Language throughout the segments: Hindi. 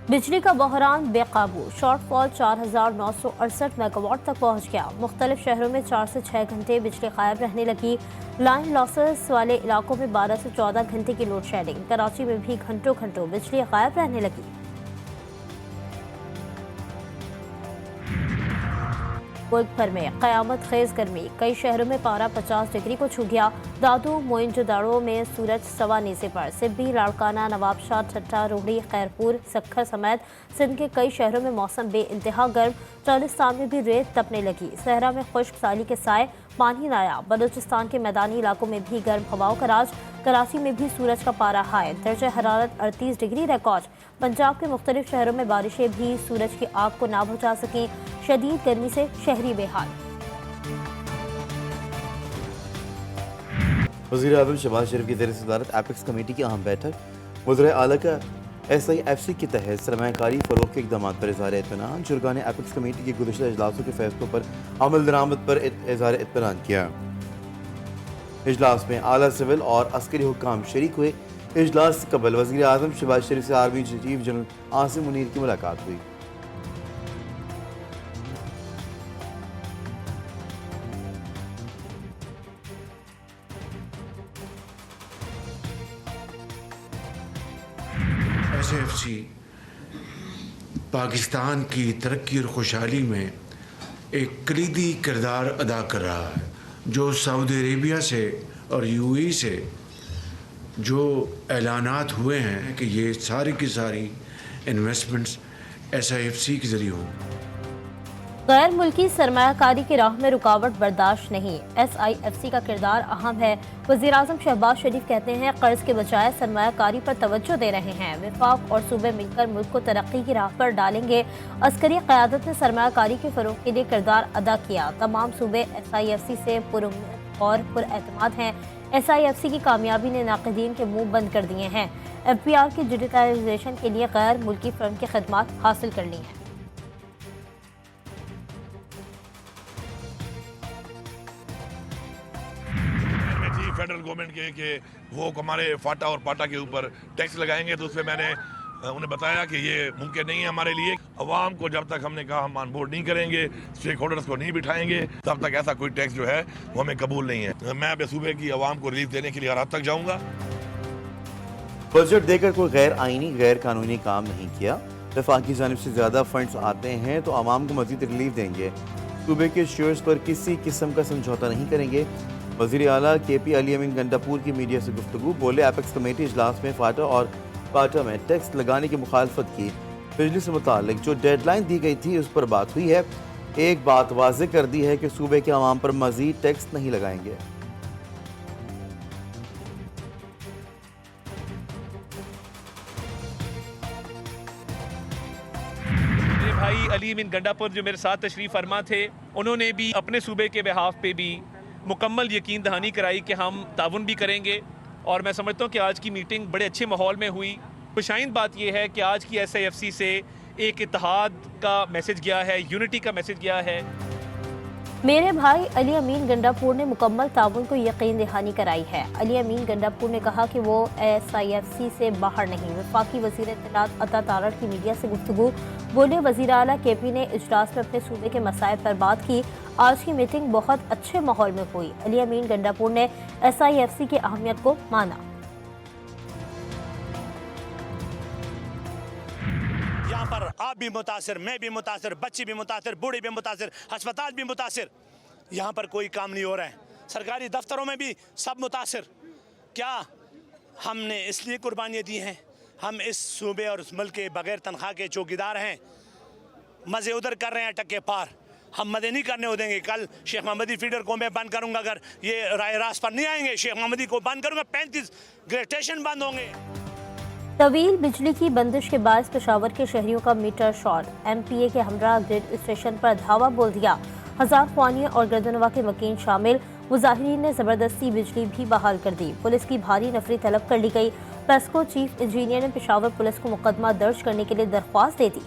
बिजली का बहरान बेकाबू, शॉर्टफॉल 4,968 मेगावाट तक पहुंच गया। मुख्तलिफ शहरों में 4 से 6 घंटे बिजली गायब रहने लगी। लाइन लॉसेस वाले इलाकों में 12 से 14 घंटे की लोड शेडिंग। कराची में भी घंटों घंटों बिजली गायब रहने लगी। मुल्क भर में कयामत खेज गर्मी, कई शहरों में पारा 50 डिग्री को छू गया। दादू मोइंजोदाड़ो में सूरज सवा नीचे पर, सिब्बी, लाड़काना, नवाबशाह, ठट्टा, रोहड़ी, खैरपुर, सक्खर समेत सिंध के कई शहरों में मौसम बेइंतहा गर्म। चालिस्तान में भी रेत तपने लगी। सहरा में खुश्क साली के साए, पानी नाया। बलूचिस्तान के मैदानी इलाकों में भी गर्म हवाओं का राज। कराची में भी सूरज का पारा हाई, दर्जा हरारत 38 डिग्री रिकॉर्ड। पंजाब के मुख्तलिफ शहरों में बारिशें भी सूरज की आग को ना बुझा सकें। शदीद गर्मी से शहरी बेहाल। वज़ीर आज़म शहबाज शरीफ की ज़ेर सदारत एपेक्स कमेटी की अहम बैठक। वज़ीर आला का SIFC के तहत सरमायाकारी फ़रोग़ के इक़दाम पर इज़हार इत्मीनान। शुरका ने एपेक्स कमेटी के गुज़श्ता इजलासों के फैसलों पर अमल दरामद पर इज़हार इत्मीनान किया। इजलास में आला सिविल और अस्करी हुक्काम शरीक हुए। इजलास से कबल वज़ीर आज़म शहबाज शरीफ से army chief general Asim Munir की मुलाकात हुई। SIFC पाकिस्तान की तरक्की और खुशहाली में एक कलीदी किरदार अदा कर रहा है। जो सऊदी अरेबिया से और UAE से जो ऐलानात हुए हैं कि ये सारी की सारी इन्वेस्टमेंट्स SIFC के ज़रिए हों। गैर मुल्की सरमायाकारी की राह में रुकावट बर्दाश्त नहीं, SIFC का किरदार अहम है। वज़ीर आज़म शहबाज शरीफ कहते हैं कर्ज के बजाय सरमायाकारी पर तवज्जो दे रहे हैं। वफाक और सूबे मिलकर मुल्क को तरक्की की राह पर डालेंगे। अस्करी क़यादत ने सरमायाकारी के फ़रोग़ के लिए किरदार अदा किया। तमाम सूबे SIFC से पुरुम्मीद और पुरएतमाद हैं। SIFC की कामयाबी ने नाक़दीन के मुँह बंद कर दिए हैं। FBR की डिजिटलाइजेशन के लिए गैर मुल्की फर्म की खदमात हासिल कर ली हैं। फेडरल गवर्नमेंट के वो हमारे फाटा और पाटा के ऊपर टैक्स लगाएंगे, तो उसमें मैंने उन्हें बताया कि ये मुमकिन नहीं है हमारे लिए। अवाम को जब तक हमने कहा हम ऑन बोर्ड नहीं करेंगे, स्टेक होल्डर्स को नहीं बिठाएंगे, तब तक ऐसा कोई टैक्स जो है वो हमें कबूल नहीं है। मैं अपने सूबे की अवाम को रिलीफ देने के लिए हर हद तक जाऊँगा। बजट देकर कोई गैर आइनी गैर कानूनी काम नहीं किया। वफाक की जानिब से ज़्यादा फंड्स आते हैं तो आवाम को मज़ीद रिलीफ देंगे। सूबे के शेयर्स पर किसी किस्म का समझौता नहीं करेंगे। वज़ीर आला KP अली अमीन गंडापुर की मीडिया से गुफ्तगू। बोले एपेक्स कमेटी इजलास में फाटा और पाटा में टैक्स लगाने की मुखालफत की। बिजली से मुतालिक जो डेडलाइन दी गई थी उस पर बात हुई है। एक बात वाज़ेह कर दी है कि सूबे के अवाम पर मज़ीद टैक्स नहीं लगाएंगे। मेरे भाई अली अमीन गंडापुर जो मेरे साथ तशरीफ़ फरमा थे, उन्होंने भी अपने सूबे के बिहाफ पे भी मुकम्मल यकीन दहानी कराई कि हम ताउन भी करेंगे। और मैं समझता हूँ कि आज की मीटिंग बड़े अच्छे माहौल में हुई। खुशाइंद बात यह है कि आज की SIFC से एक इत्तेहाद का मैसेज गया है, यूनिटी का मैसेज गया है। मेरे भाई अली अमीन गंडापुर ने मुकम्मल ताउन को यकीन दहानी कराई है। अली अमीन गंडापुर ने कहा कि वो SIFC से बाहर नहीं। वफाकी वज़ीर इत्तलात अता तारड़ की मीडिया से गुफ्तगू। बोले वज़ीर आला KP ने इजलास में अपने सूबे के मसाइल पर बात की। आज की मीटिंग बहुत अच्छे माहौल में हुई। अली अमीन गंडापुर ने SIFC की अहमियत को माना। यहाँ पर आप भी मुतासिर, मैं भी मुतासिर, बच्चे भी मुतासिर, बूढ़े भी मुतासिर, अस्पताल भी मुतासिर। यहाँ पर कोई काम नहीं हो रहा है। सरकारी दफ्तरों में भी सब मुतासिर। क्या हमने इसलिए कुर्बानियाँ दी हैं? हम इस सूबे और इस मुल्क के बगैर तनख्वाह के चौकीदार हैं। मज़े उधर कर रहे हैं टक्के पार। हम मज़े नहीं करने हो देंगे। कल शेख मोहम्मदी फीडर को मैं बंद करूँगा। अगर ये राय रास्त पर नहीं आएंगे, शेख मोहम्मदी को बंद करूँगा। 35 ग्रेड स्टेशन बंद होंगे। तवील बिजली की बंदिश के बाद पेशावर के शहरियों का मीटर शॉर्ट। MPA के हमरा ग्रिड स्टेशन पर धावा बोल दिया। हजार ख्वानियों और गर्दनवा के मकीन शामिल। मुजाहिरीन ने जबरदस्ती बिजली भी बहाल कर दी। पुलिस की भारी नफरी तलब कर ली गई। पेस्को चीफ इंजीनियर ने पेशावर पुलिस को मुकदमा दर्ज करने के लिए दरख्वास्त दे दी।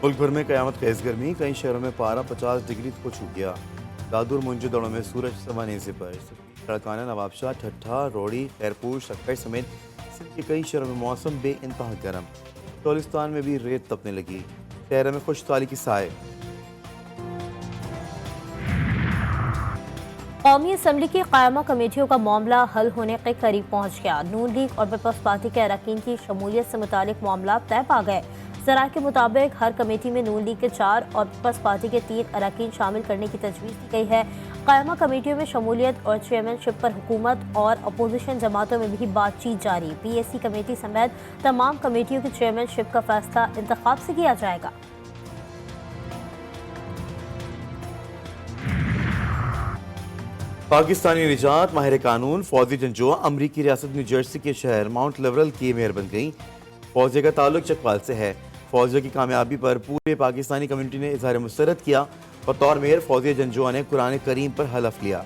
मुल्क भर में कयामत खेज गर्मी, कई शहरों में पारा 50 डिग्री को छू गया। दादू और मोइंजोदाड़ो में सूरज सवा नीचे पर। लाड़काना, नवाबशाह, ठट्ठा, रोड़ी, खैरपुर, शक्कर समेत सिंध के कई शहरों में मौसम बेइंतहा गर्म। चोलिस्तान में भी रेत तपने लगी। शहर में खुशहाली की साए। कौमी असम्बली की कायमा कमेटियों का मामला हल होने के करीब पहुंच गया। नून लीग और पीपल्स पार्टी के अरकान की शमूलियत से मुतालिक मामला तय पा गए। ज़राए के मुताबिक हर कमेटी में नून लीग के 4 और पीपल्स पार्टी के 3 अरकान शामिल करने की तजवीज़ की गई है। कायमा कमेटियों में शमूलियत और चेयरमैनशिप पर हुकूमत और अपोजिशन जमातों में भी बातचीत जारी। PAC कमेटी समेत तमाम कमेटियों की चेयरमैनशिप का फैसला इंतखाब से किया जाएगा। पाकिस्तानी निजात माहिर कानून फौजी जंजुआ अमरीकी रियासत न्यू जर्सी के शहर माउंट लेवरल की मेयर बन गई। फौजिया का ताल्लुक चकवाल से है। फौजिया की कामयाबी पर पूरे पाकिस्तानी कम्युनिटी ने इजहार मुसरत किया। बतौर मेयर फौजिया जंजुआ ने कुरान करीम पर हलफ लिया।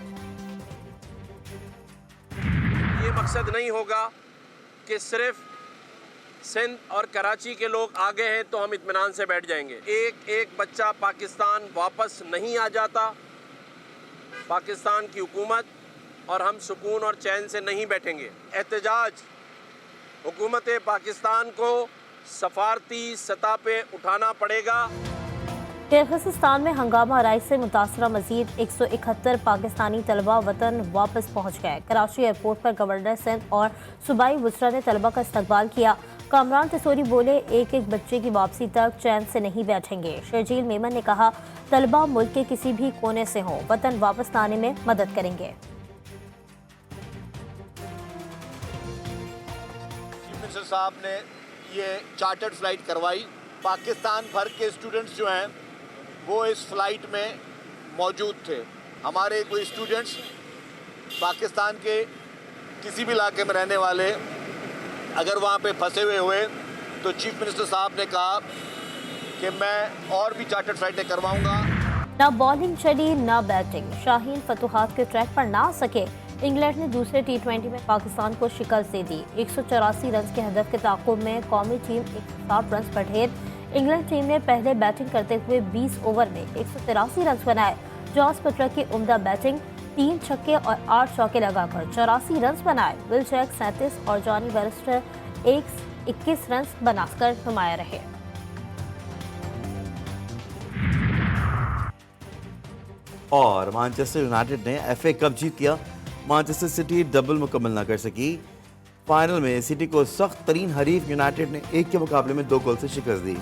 ये मकसद नहीं होगा कि सिर्फ सिंध और कराची के लोग आगे हैं तो हम इत्मीनान से बैठ जाएंगे। एक एक बच्चा पाकिस्तान वापस नहीं आ जाता। पाकिस्तान की हुकूमत और हम सुकून और चैन से नहीं बैठेंगे। एहतजाज हुकूमत पाकिस्तान को सफारती सतह पे उठाना पड़ेगा। किर्गिस्तान में हंगामा आराई से मुतासरा मजीद 171 पाकिस्तानी तलबा वतन वापस पहुँच गए। कराची एयरपोर्ट पर गवर्नर सिंध और सूबाई वज़रा ने तलबा का इस्तकबाल किया। कामरान तसोरी बोले, एक एक बच्चे की वापसी तक चैन से नहीं बैठेंगे। शर्जील मेमन ने कहा, तलबा मुल्क के किसी भी कोने से हों वतन वापस लाने में मदद करेंगे। चीफ मिनिस्टर साहब ने ये चार्टर्ड फ्लाइट करवाई। पाकिस्तान भर के स्टूडेंट्स जो हैं वो इस फ्लाइट में मौजूद थे। हमारे कोई स्टूडेंट्स पाकिस्तान के किसी भी इलाके में रहने वाले अगर वहाँ पे फंसे हुए तो चीफ मिनिस्टर साहब ने कहा कि मैं और भी चार्टर्ड फ्लाइटें करवाऊंगा। ना बॉलिंग चली ना बैटिंग। शाहीन फतुहात के ट्रैक पर ना आ सके। इंग्लैंड ने दूसरे T20 में पाकिस्तान को शिकस्त दे दी। 184 रन के हदफ के ताक़ुब में कौमी टीम 160 रन पर ढेर। इंग्लैंड टीम ने पहले बैटिंग करते हुए 20 ओवर में 183 रन बनाए। जॉस बटलर की उम्दा बैटिंग, 3 छक्के और 8 चौके लगाकर 84 रन बनाए। विल जैक 37 और जॉनी बेयरस्टो 21 रन बनाकर नुमाया रहे। और मैनचेस्टर यूनाइटेड ने FA कप जीत लिया। मैनचेस्टर सिटी डबल मुकम्मल ना कर सकी। फाइनल में सिटी को सख्त तरीन हरीफ यूनाइटेड ने 1 के मुकाबले में 2 गोल से शिकस्त दी।